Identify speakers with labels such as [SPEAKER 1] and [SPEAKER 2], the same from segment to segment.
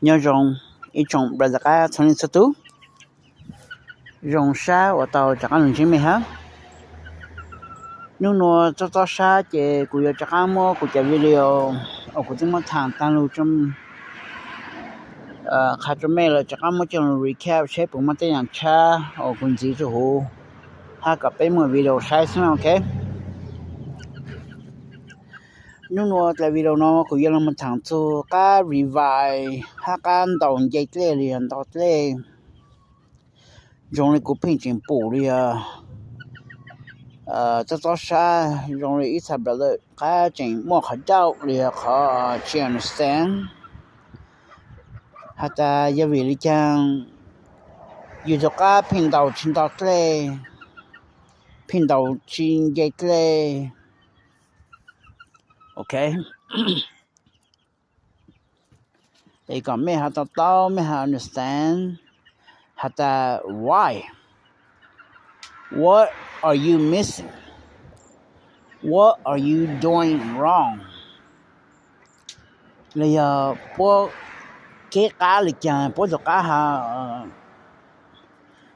[SPEAKER 1] nhớ rong ít trong bây giờ cái thằng này tu rong sa và tàu chắc ăn chính mình ha nhưng nó cho sa chỉ của chắc ăn mua của cái video ở của chúng mình thằng tăng lưu trong khai cho mẹ là chắc ăn mua trong recap shape của mình tên là cha ở cùng gì cho hồ ha gặp bên một video sai xong ok nhưng nó tại video nó của giờ mình thằng tu cái revive ha cái đầu dây lê liền đầu lê dùng cái pin chỉnh bổ đi cho sa dùng ít thật là cái chỉnh mua khẩu罩thì khó chỉ understand hatta giờ vì lý trang dù cho cái pin đầu chỉnh đầu lê pin đầu chỉnh dây lê okay they got me how to tell me how understand how to why what are you missing what are you doing wrong bây giờ po cái cá lịch chẳng po cho cá ha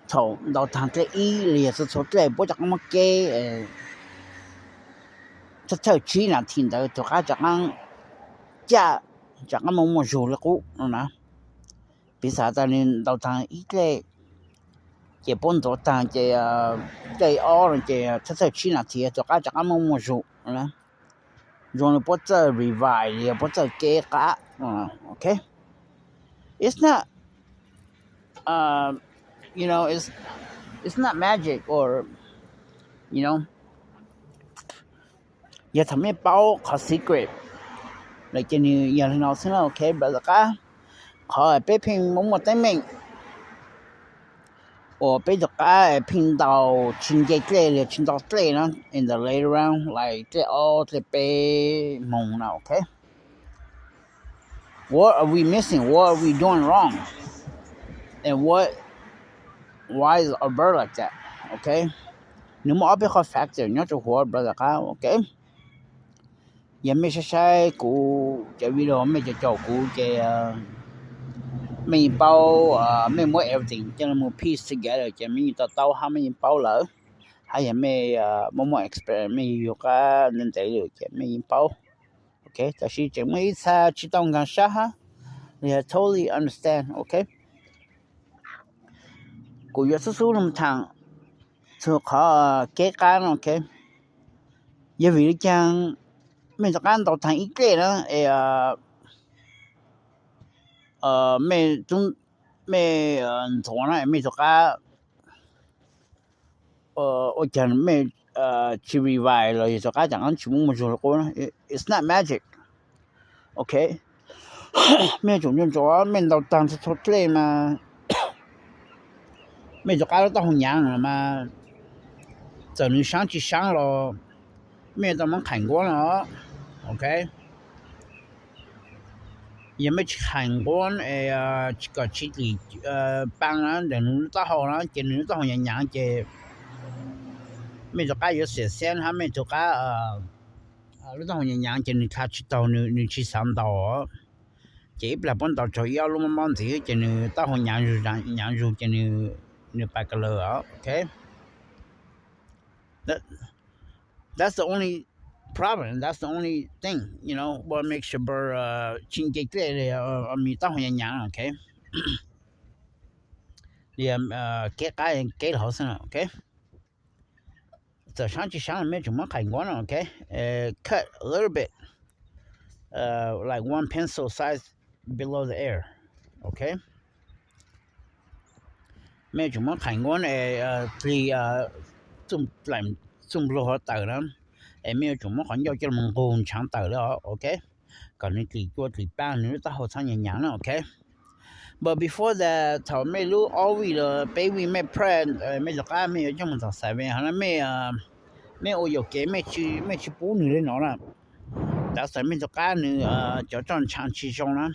[SPEAKER 1] thầu đầu thằng cái ý liền số cái po chắc mà cái thật chí là thiên đạo cho cá chắc ăn cha chắc ăn mong dù là cũ nè bây giờ ta nên đầu thằng ít cái chỉ bốn tổ thằng chỉ cái or chỉ thật chí là thiên cho cá chắc ăn mong dù nè rồi nó bắt đầu revive liền bắt đầu cái cá okay it's not you know it's not magic or you knowอย่าทำให้เป้าขอ secret เลยจะนี่อย่าให้เราซึ่งโอเคแบบละก็ขอไปพิมพ์หมดได้มั้ยโอ้ไปจะก็พิมพ์到清洁เลย清到对นะ in the later round like the all the pay มงนะ okay what are we missing what are we doing wrong and why is our bird like that okay นึกว่าเป็นข้อ factor เนี่ยจะหัวแบบละก็ okayยังไม่ใช่กูจะวิดีโอไม่จะจบกูจะไม่เป้าไม่หมด everything จะมัน piece together จะมีต่อเต้าหาไม่เป้าเหรอให้ยังไม่หมด experiment ไม่อยู่กับนั่นแต่เลยจะไม่เป้าโอเคแต่สิจะไม่ถ้าจิตต้องการใช่ฮะ they totally understand โอเคกูอยากสู้ๆลำทางสุขเก๋กันโอเคอย่าวิจารณ์mình cho ăn đầu thành ít cái đó mình chúng mình thằng này mình cho cá ở trên mình chỉ revive rồi cho cá chẳng ăn chỉ muốn một số cô it's not magic okay mình chúng cho mình đầu thành cho cái mà mình cho cá nó tao nhang mà giờ nó sáng chỉ sáng rồi mình tao muốn thành quá nó okay ยังไม่ขังก้นก็ชิดปังนะเดี๋ยวนู้นต่อหอนะเจนู้นต่อหออย่างเจไม่จะก้าอยู่เสียเส้นฮะไม่จะก้ารู้ต่อหออย่างเจนู้นขาชิดต่อนู้นชิดสามต่อเจ็บแล้วปนต่อช่วยเอาลงมาบ้านสิเจนู้นต่อหออย่างอยู่เจนู้นไปกันเลยokay that's the only problem that's the only thing you know what makes your bird change clearly mi tao hoang yang okay yeah cái hậu sinh okay giờ sáng chỉ sáng mấy chúng nó thành quá okay cut a little bit like one pencil size below the air okay mấy chúng nó thành quá thì zoom lô họ tự đó em yêu chúng nó khoảng giao cho mình hồn sáng tự đó okay còn những kỳ chua thì ba nữa ta hồ sang nhàng nhàng đó okay but before that thảo mấy lúc all we the baby mấy friend mấy giọt mấy ở trong mình thảo xài về hả mấy ô dầu kế mấy chi bố nữa lên nó là đã xài mấy giọt nữa cho tròn chán chi trong đó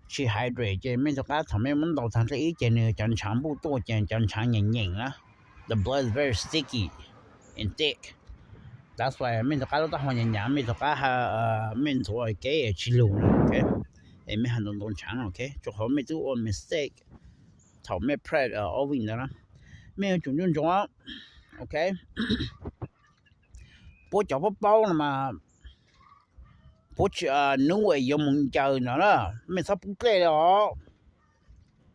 [SPEAKER 1] chi hydrate chứ mấy giọt thảo mấy muốn đầu thằng ý chứ nữa tròn chán bố to tròn chán nhàng nhàng đó the blood is very sticky and thick that's why mình cho cá đó hoa nhàng mình cho cá mình thổi cái chi lù okay em mấy hành động đơn giản ok cho họ mấy thứ on mistake thầu mấy prep ở ovin đó mấy chúng chúng chúng ok bố cháu bố bao mà bố nung ấy dùng mùng chờ nữa đó mấy sắp bút lệ đó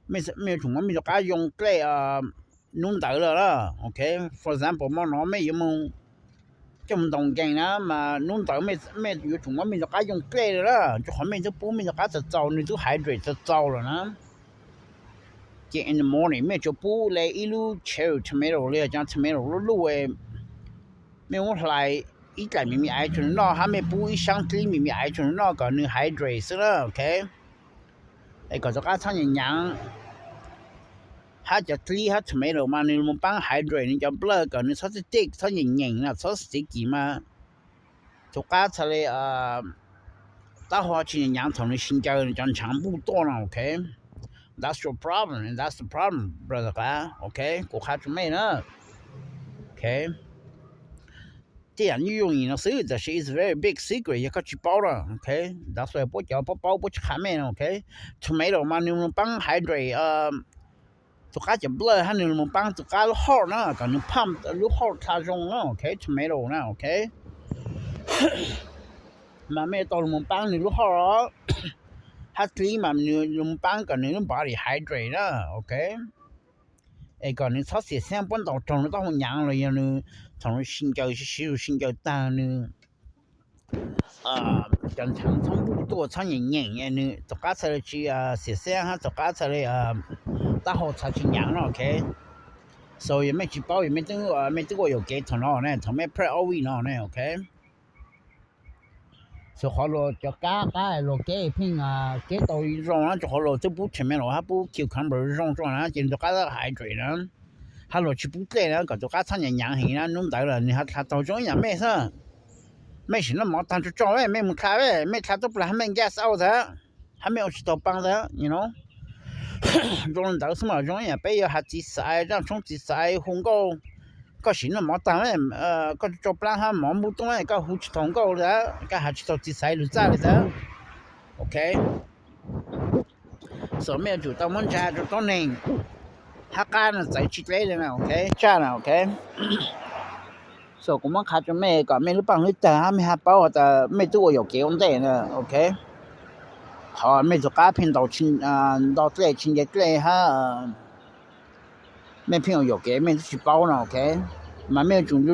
[SPEAKER 1] mấy chúng mình có dùng lệ nung tới rồi đó ok for example mà nó mấy dùng mùng trong đồng cảnh đó mà nung tới mấy chúng mình có dùng lệ rồi đó cho họ mấy thứ bố mình có trâu nên thứ hydrate cho trâu rồi đó chỉ in the morning mấy chỗ bố lấy ilu cherry tomato lấy cho tomato lúc ấy mấy muốn lại ít lại mình ai cho nó hay mấy bố ít sáng tí mình ai cho nó còn nữa hydrate đó ok ấy còn cái thằng nhàng hát cho tí hát tomato mà nên muốn bán hydrate nên cho blur còn nữa sốt stick thằng nhàng là sốt stick gì mà cho cái thằng này ta hoa chỉ nhàng thằng này sinh chơi cho chẳng bù to nào ok that's your problem and that's the problem brother ok của hát cho mấy nữa ok这样你用你的手，这是 is very big secret，也可去包了，OK。但是不叫不包不去看面，OK。tomato 嘛，你们帮hydrate，做下就 blood，还你们帮做下好呢，可能 pump 路好它用呢，OK。tomato 呢，OK。嘛没到你们帮你路好了，还对嘛，你们帮可能把你 hydrate 呢，OK。哎，个你炒些香本到种到娘了样呢，从新疆是新疆单呢，正常从不多产人呢，做家出来去些香哈，做家出来打好炒起娘了，OK，所以没去包也没这个有给从了呢，从没 pre all we 呢，OK。所以好了，就加了给片给到一种啊，就好了，这不前面了，还不 cucumber 种啊，现在加了海水呢，还了去不对呢，个就加产人养起呢，弄到了，你还到种也没事，没事那么当初种没木开喂，没开都不然还没 gas out 的，还没有去到帮的，you know，种到什么种也被要还自晒，让从自晒烘高。có xin là mỏ tao ấy có cho plan ha mỏ mua tung ấy có hút thòng câu đó cái hạt cho tí sai được ra đó ok số mấy chủ tao muốn trả cho tao này hát ca là giải trí lấy nào ok cha nào ok số cũng muốn khát cho mấy còn mấy lúc bằng lúc ta mấy hạt bao ta mấy tôi có kế vấn đề nữa ok họ mấy chỗ cá pin đầu chín đầu tệ chín cái tệ ha mấy phiên有给mấy chỉ bao nào ok mà mấy chúng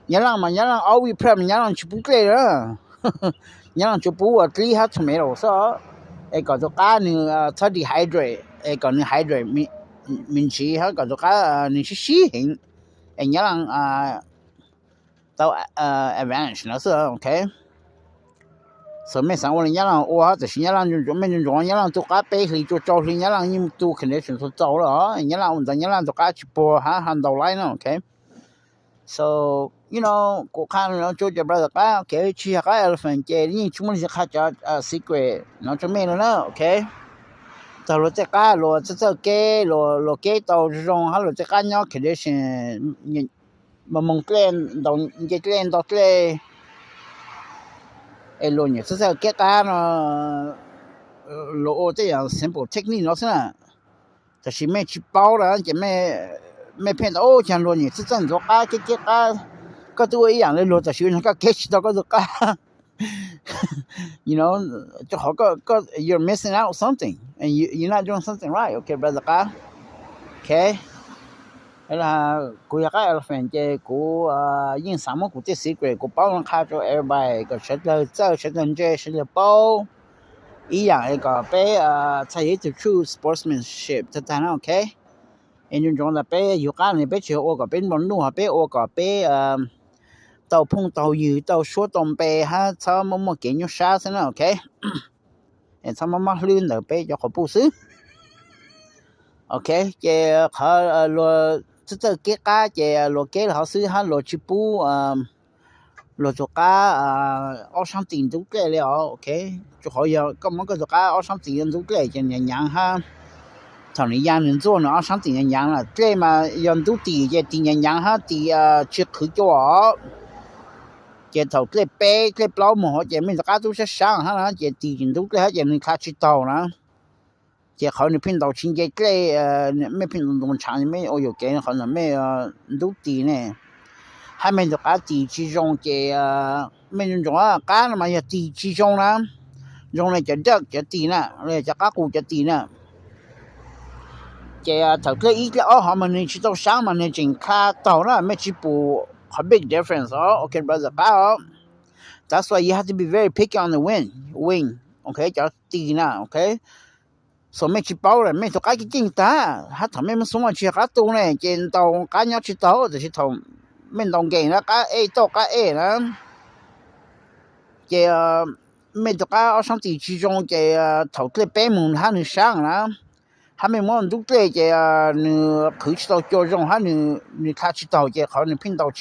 [SPEAKER 1] nhớ rằng all we prep nhớ rằng chụp cái đó nhớ rằng chụp bù cái hát tomato sao ấy còn cho cá nữa thay đi hydrate ấy còn nữa hydrate mình chỉ hết còn cho cá mình chỉ xí hình ấy nhớ rằng tao advantage nó sao ok so mấy sáng hôm nhớ rằng ô thì nhớ rằng chúng nhớ rằng tụi cá bé thì cho nhớ rằng nhưng tụi connection tụi cháu đó nhớ rằng tụi cá chụp bò hàng đầu lại nó ok so you know cô khăn nó cho brother cá ok chỉ cái elephant chơi nhưng chúng mình sẽ khai cho secret nó cho mình nữa ok tao lo cá lo cái lo cái tao rong hay lo cá nhau connection mà mong lên đầu cái lên đầu lên ấy luôn nhỉ, sao cái cá nó lộ cái dạng simple technique nó thế nào, thì chỉ mấy chỉ bao đó, chỉ mấy phen ô chẳng luôn nhỉ, sao rồi cái cá có tôi ý dạng lên luôn, chỉ nó cái catch đó có được cá, you know, cho họ có you're missing out something, and you're not doing something right, okay brother cá, okay. Là cô cái elephant chơi cô những sản phẩm của cái secret cô bao nó khai cho everybody cái sẽ là bao ý dạng cái bé thay thế true sportsmanship tất cả nó ok anh dùng là bé yêu cái này bé chịu cái bé muốn nuôi bé cái bé tàu phong tàu dư tàu số tàu bé ha sao mà kiến nhau sao thế nào ok anh sao mà lươn là bé cho họ bù xứ ok chơi họ lo这个cá这罗给好是他罗去补罗做cá ở sang tiền đủ cái了 ok 就可以咁么个做cá ở sang tiền đủ cái就人养哈thằng này养人做呢ở sang tiền人养了这嘛人都地这地人养哈地去去做姐头这白这老毛姐没啥都是上哈啦，姐地震都这姐能看起到啦。姐好你拼到亲姐这没拼到农场没哦有给好像没都地呢，还没就把地之中姐没人种啊，干了嘛也地之中啦，用来就这就地呢，来就加固就地呢。姐头这一个哦，好嘛你去到上嘛你真看到了没去补。A big difference, okay, brother. That's why you have to be very picky on the wing, okay? Just tina, okay? So make you power, make to cái chính ta. Hát thầm em xuống chỉ cá tu này, trên tàu cá nhau chỉ tàu, thì thầu mình đồng game đó cá A to cá A đó. Thì mình to cá ở trong thị trường thì thầu cái bé mùng hắn nó sáng đó. Hắn mình muốn đúng cái thì nó khử tàu cho dùng hắn nó khai tàu thì họ nó pin tàu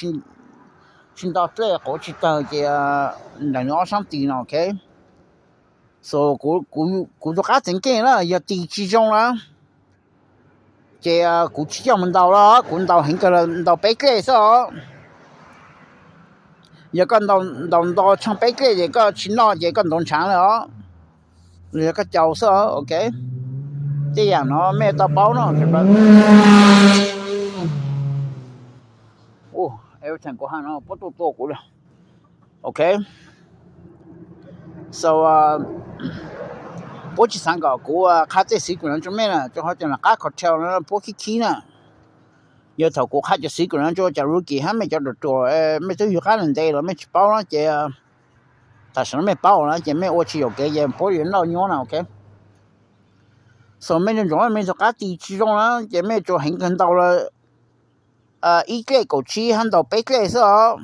[SPEAKER 1] trên tàu cái họ chỉ tàu thì là nó sang tiền nào okay. So cú cho cá tính cái đó giờ thị trường đó. Thì cú chỉ cho mình tàu đó, cú tàu hình cái là tàu bé cái sao. Giờ con tàu trong bé cái thì có chín lo thì con đồng sáng đó. Rồi cái chầu sao okay. Thế dạng nó mẹ tao báo nó thì bạn everything có hàng nó bắt to của rồi. Okay. So bố chỉ sang của khách cái sĩ của nó cho mẹ là cho họ cho là các hotel nó bố khí nè. Giờ thầu của khách cái sĩ của nó cho rookie hắn mới cho được rồi mấy thứ khác lên đây rồi mấy báo nó chỉ tại sao mấy báo nó chỉ mấy ô chỉ cái gì bố điện nó nhớ nào okay. So mấy nhân种mấy cái地区中啦，也没做很看到了，一个狗吃看到白个是哦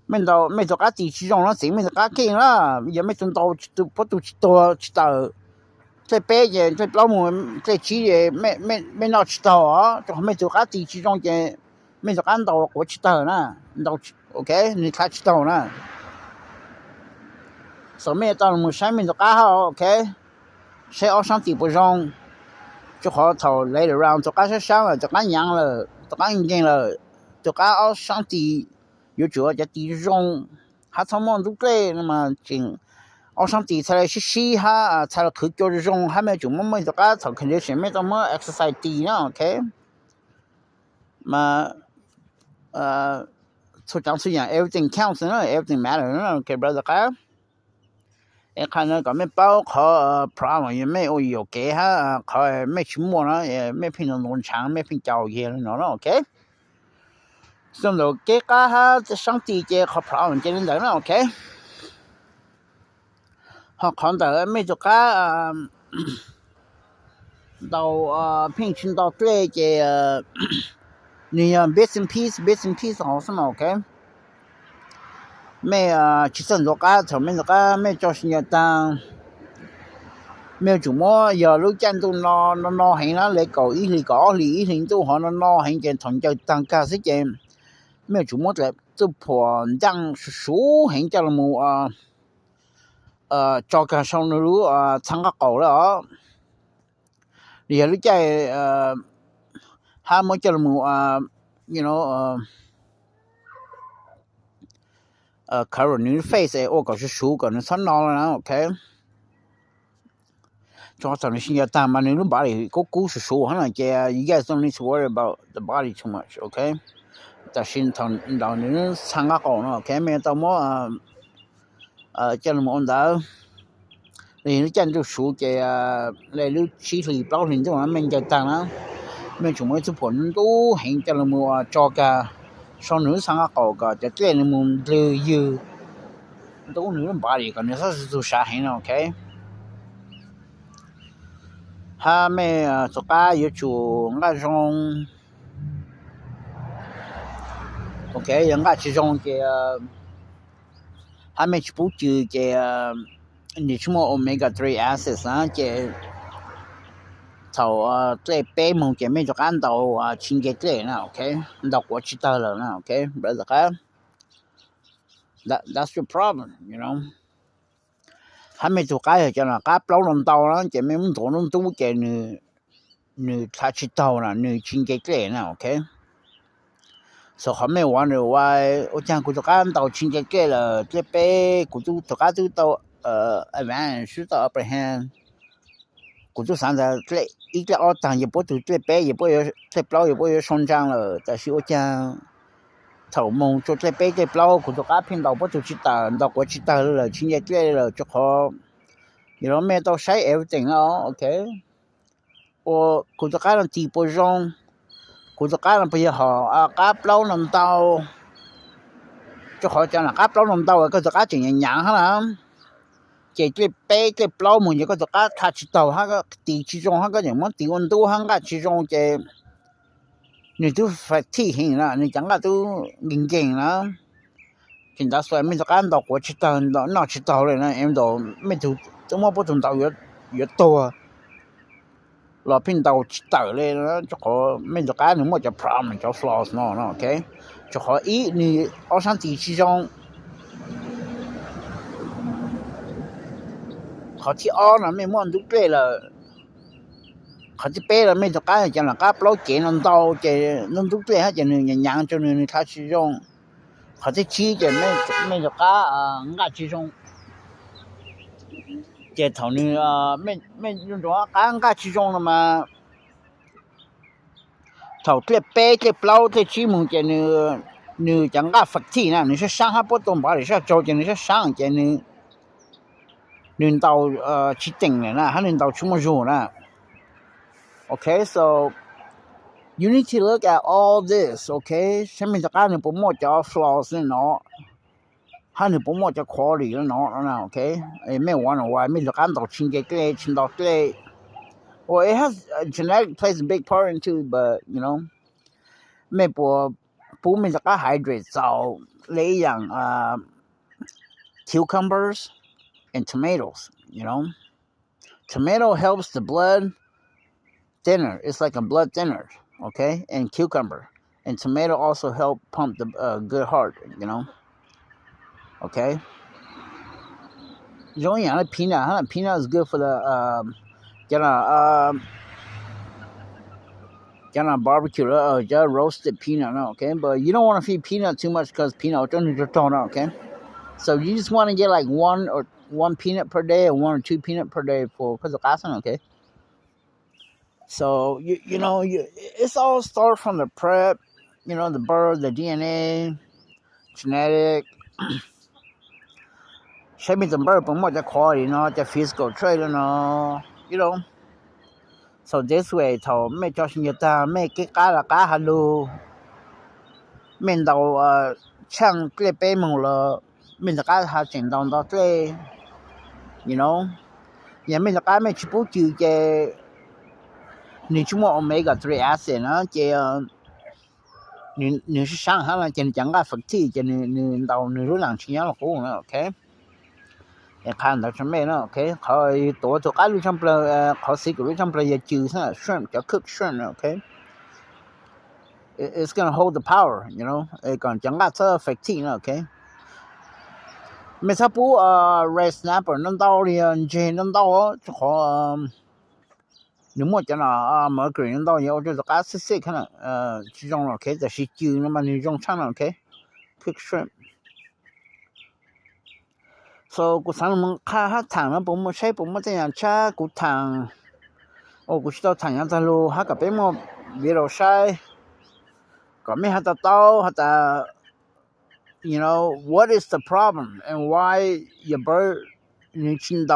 [SPEAKER 1] ，mấy做cái地区中啦，整mấy cái kia啦，也没做到都不都知道，在白嘅在老母在吃嘅没闹知道啊，就mấy做cái地区中嘅mấy做看到我知道啦，到 OK 你看知道啦，so mấy到我上面做cái好 OK。sẽ ở sang tiệm rong cho họ thầu lấy được round cho cá sáng là cho cá nhang là cho cá yên là cho cá ở sang tiệm有主要就tiệm rong他他们都对那么进ở sang tiệm才是嘻哈才去叫rong还没就么就cá thầu肯定前面怎么 exercise 地呢 OK 嘛出讲出讲 everything counts 呢 everything matters 呢 OK brother cá em看那个没包考problem 也没有给他考没去摸了也没平常农场没平教育了喏 OK 所以给他上地界考 problem 这人等了 OK họ考到没做个到平均到对这你bits and piece 好什么 OK mấy chỉ cần đồ cá thầu mấy đồ cá mấy cho sinh nhật tăng mấy chủ mua giờ lúc chân tôi nó hiện nó lấy cầu ý thì có lý thì tôi họ nó hiện trên thằng chơi tăng ca sức trên mấy chủ mua lại tôi phò răng số hiện cho là một cho cả xong nó thằng các cầu đó thì lúc chơi hai mới cho là một you know current new face 我搞是书搞那穿到了 OK 就好像新加坡嘛你都把你个故事说好像这 you guys don't need to worry about the body too much OK 但是同到你参加过呢 OK 没到么叫什么的你讲就书这来你其实包人这玩意就当了没什么就本都很叫什么做个sau nữa sang các cầu cả cho cái này muốn lưu dư đâu nữa bà đi còn nó sẽ xa hết nào OK ha mẹ cho cá yêu chủ ngay trong OK những cái chỉ trong cái ha mẹ chỉ bút chữ cái như chúng omega 3 acids á cái thầu cái bé mong cái mấy cho ăn đầu chín cái nào OK đọc của chị ta là nào OK brother that's your problem you know hắn mấy cho cái cho là cá lâu lần tàu đó cái mấy muốn tổ nó tú cái nữ thà chị tàu là nữ chín cái nào OK So เขาไม่ wonder why 我讲古干到亲戚给了这边古都家都到advance 到 upper hand 古都上的这一个二档也不都这边也不有这包也不有上涨了但是我讲头梦做这边这包古都家拼到不都知道到国知道了亲戚给了就好 you know 没到 say everything okay 我古都家的地不中古都家的不也好家包能到就好讲了家包能到个就家真样哈啦这杯这包门个就家他知道那个地之中那个什么地温度那个之中这你都发体型了你讲个都认真了现在说没就干到国知道哪知道了呢因都没就怎么不知道越多老pin到知道เลยนะ就ขอไม่จะการหมดจะ problem จะ flaws เนาะ okay 就ขออี你好像地之中เขาที่อ้อนะไม่ม่วนทุก对了เขาที่เป้了ไม่จะการ讲了ก็ปล่อยเกน到这弄ทุก对他就能养就能他之中เขาที่ชี้จะไม่จะการงา之中这头呢ไม่用着刚刚其中了嘛头这杯这包这起门这你讲个发体呢你是上还不懂把你是做你是上这你到去定了呢还能到什么时候呢 okay so you need to look at all this okay 什么这个你不摸叫 flaws 呢他你不摸就考虑了喏 okay 没玩了我没就看到亲到对 well it has genetic plays a big part into but you know 没不没就个 hydrate 找类样cucumbers and tomatoes you know tomato helps the blood thinner it's like a blood thinner okay and cucumber and tomato also help pump the good heart you know okay 容易养的 peanut peanut is good for the barbecue just roasted peanut okay but you don't want to feed peanut too much because peanut okay so you just want to get like one peanut per day or 1 or 2 peanut per day for because of gasan okay so you know it's all start from the prep you know the birth the DNA genetic ใช้มีสมบัติผมว่าจะขอดีเนาะจะ physical trait แล้วเนาะ you know so this way ถ้าไม่จอชิงตาไม่เกะกะละกะฮัลโหลไม่到ช่างเกลเป้มง了ไม่จะกะหาสิ่งต่างๆเลย you know ยังไม่จะกะไม่ชิบุจิเจ你什么 omega 3 acid 呢这你是上海了这讲个发体这你到你รู้หลังชิ้นแล้วโหนะโอเค看到什么呢 okay เขาตัวก็รู้จังเปล่าเขาสิรู้จังเปล่าจะจืดซะ shrimp จะ cook shrimp okay it's going to hold the power you know ก่อนจังก็จะ effective okay ไม่ถ้าปูred snapper นั่น到เลยเจนั่น到就ขอ你莫讲了mercury นั่น到有就是ก็สิ看了其中 okay 这是จืด那么你用唱了 okay cook shrimp so กูสั่งมึงค่าถังแล้วผมไม่ใช่ผมไม่ได้อย่างช้ากูถังโอ้กูชิดเอาถังยังจะรู้หากกับเป็นหมดวิโรใช้ก็ไม่หาตาเต้าหาตา you know what is the problem and why your bird 你ชิน到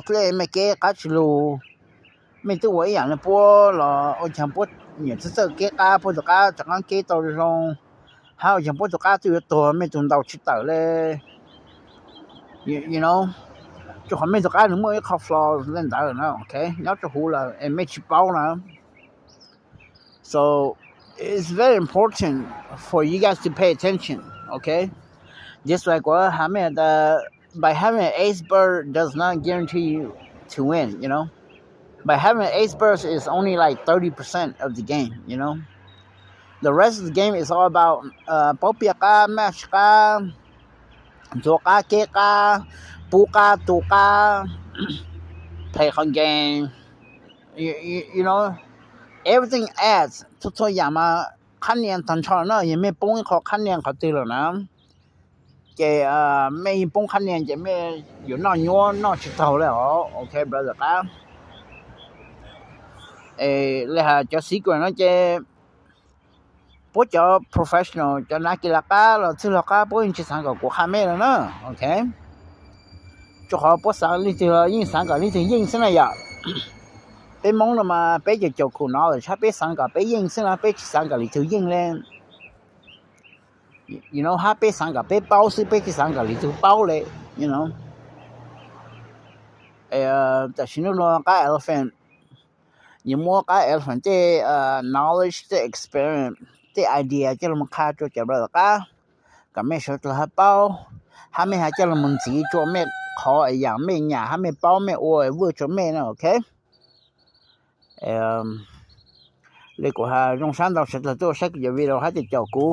[SPEAKER 1] ทะเลไม่เกะกัดรู้ไม่ตัวอย่างนั้นพวกเราอย่างพวกเนี่ยจะเกะกัดพวกตัวกัดจากนั้นเกะตัวตรงหาอย่างพวกตัวกัดตัวไม่จน到ชิดตัวเลย you know 就后面就干什么一靠 flaws 认得了 okay 要就好了也没去包了 so it's very important for you guys to pay attention okay just like what by having an ace bird does not guarantee you to win you know by having an ace bird is only like 30% of the game you know the rest of the game is all about popiaka mashka Toka keka puka toka play con game you know everything adds to yama คันเนียนทันชอนะยังไม่ปงขอคันเนียนเขาติแล้วนะแกไม่ปงคันเนียนจะไม่อยู่นอกยัวนอกชิเท่าแล้วโอเค brother ครับเลยฮะจะสิกว่านะจะพวกจะ professional จะนักกีฬาแล้วที่เราก็พวกยิงสังกับกูข้าไม่แล้วนะโอเคจะขอพวกสังลิที่ยิงสังกับลิที่ยิงซะนะอย่าไปมองแล้วมาไปจะจบคุณเนาะถ้าไปสังกับไปยิงซะนะไปสังกับลิที่ยิงเลย you know ถ้าไปสังกับไปเป้าสิไปสังกับลิที่เป้าเลย you know แต่ฉันรู้ว่า elephant ยังมัวกับ elephant ที่knowledge ที่ experience ที่ idea ที่เรามาฆ่าตัวจะรู้ก็ไม่ชดละเป้าถ้าไม่หาจะเรามันสีตัวไม่ขออย่างไม่หยาถ้าไม่เป้าไม่โอ้ยว่าตัวไม่นะโอเคเลยกูหาโรงสร้างดอกสัตว์ตัวสักอย่างวิเราหาจะเจาะกู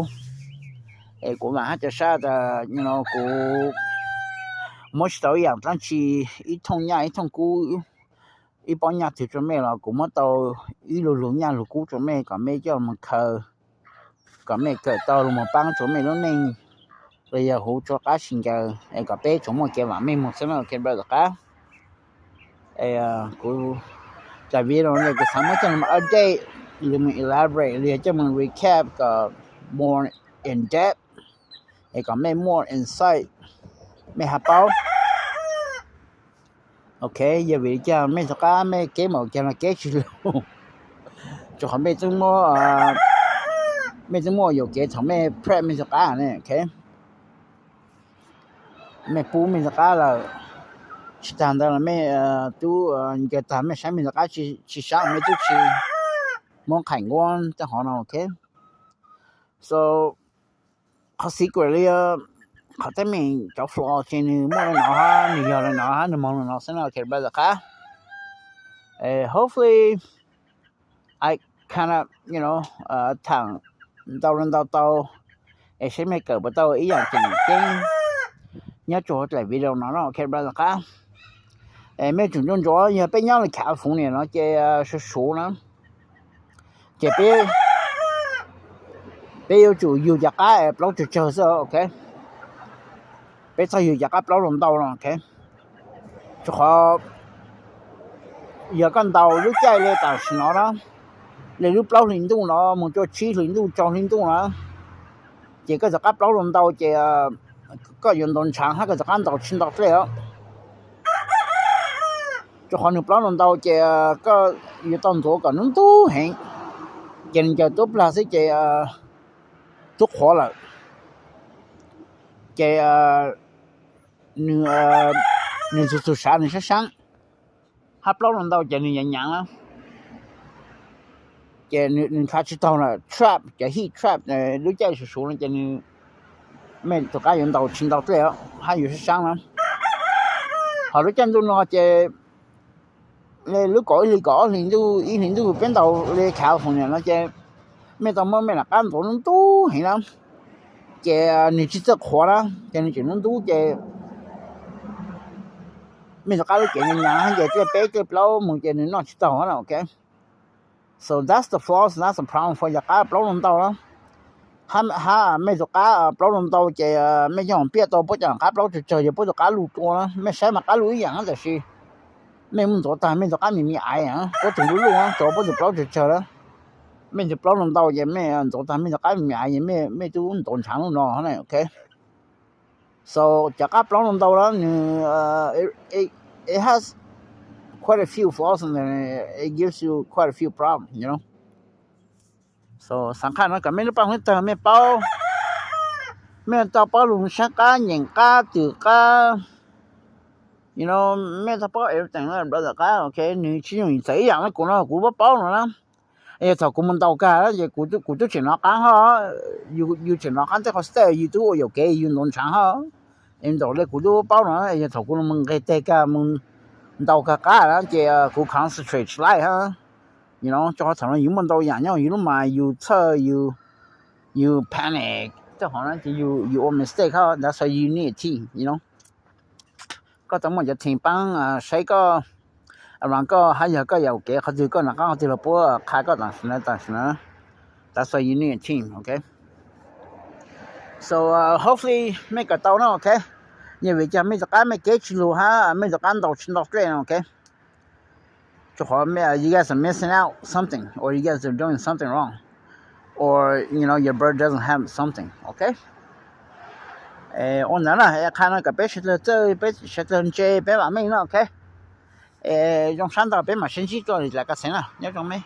[SPEAKER 1] กูมาหาจะซาแต่ you know กูไม่ชอบอย่างตั้งชีอีทงหยาอีทงกูอีปอนหยาถือตัวไม่เรากูไม่ตัวอีหลุหยาหลุกูตัวไม่ก็ไม่เจ้ามันเคยก็ไม่เกิดตัวมันปังตัวไม่แล้วนี่bây giờ hỗ trợ cá sinh giờ có bé chúng một cái mà mình một số nó cái bao giờ cá cô tại vì nó cái sáng mới cho mà ở đây mình elaborate liền cho mình recap có more in depth có more insight mấy hạt bao ok giờ vì cho mấy số cá mấy cái một cho nó cái gì luôn cho họ mấy chúng mua nhiều cái thằng mấy prep mấy số cá này ok mẹ pu mình cả là chỉ tàn đó là mẹ tu cái tàn mẹ sáng mình cả chỉ sáng mẹ tu chỉ mong cảnh quan cho họ nào ok so họ secretly họ thấy mình cháu floor trên mua nó ha nhiều là nó ha mong nó sẽ là cái bây giờ cả hopefully I kind of you know thằng tao sẽ make up tao ý dạng chỉnh nhớ chỗ lại video nó ok brother cả mấy chúng trong chỗ nhà bên nhau là khảo phụng này nó chơi số nó chơi bé yêu chủ yêu giặc cá lâu chủ chờ sao ok bé sao yêu giặc cá lâu làm tàu rồi ok cho họ giờ con tàu lúc chạy lên tàu nó đó lên lúc lâu liền tung nó một chỗ chi liền tung cho liền tung nó chỉ có giặc cá lâu làm tàu chơi có运动场那个是按照青岛了就好像不能到这个运动做个能都很人家都不是这都活了这你就是啥你是想还不能到这你人样了这你开始到了 trap 这 heat trap 你这是说了这你mấy tụi cá vận đầu xin đầu tới hai giờ sáng lắm họ nói chân tôi nói chơi lên lưới cỏ liền tôi bên đầu lên khảo phòng này nó chơi mấy tao mới là cán tụi nó tú hiện lắm chơi này chỉ rất khó đó chơi này chỉ nó tú chơi mấy tụi cá nó chơi nhà chơi bé chơi lâu một chơi này nó chỉ tao hết ok so that's the flaws that's the problem for your cá lâu làm tao đó ha mấy tụi cá lâu làm tao chơi mấy dòng biết tao bớt chẳng cá lâu chơi bớt tụi cá lù tua đó mấy sáng mà cá lù dạng đó là mấy muốn tụi ta mấy tụi cá mình ai hả có tụi lù luôn á tụi bớt tụi lâu chơi đó mấy tụi lâu làm tao chơi mấy tụi ta mấy tụi cá mình ai mấy tụi tụi sáng luôn nó này ok so chả cá lâu làm tao đó it has quite a few flaws and it gives you quite a few problems you know so sáng khai nó cả mấy đứa bao hết tờ mấy bao mấy tao bao luôn sáng cá nhìn cá từ cá you know mấy tao bao everything là brother cá ok nếu chỉ dùng giấy dạng nó cũng bao nữa lắm ấy tao cũng muốn tao cá đó cũng chuyển nó cá ha you chuyển nó cá thì có stay you do有给 you 农场哈em tao lấy cũng bao nữa ấy tao cũng muốn cái tê cá muốn tao cá đó thì cũng concentrate lại ha you know cho thằng nó những mình đâu dạng nhau you know mà you panic cho họ nói thì you mistake ha that's why you need tea you know có tao muốn cho thiền băng sai có rằng có hay giờ có dầu kẹt họ chỉ có là có thì là bữa khai có tảng nữa That's why you need a team, okay? So hopefully ไม่ก็เตาเนาะ okay? อย่าไปจะไม่จะการไม่เกจลูฮะไม่จะการตกชิ้นตกเตรน okay? จะขอไม่ you guys are missing out something or you guys are doing something wrong or you know your bird doesn't have something, okay? 我那啦看那个别是这别是这别把没了 okay? 用山道别嘛先去做来个钱了，要种没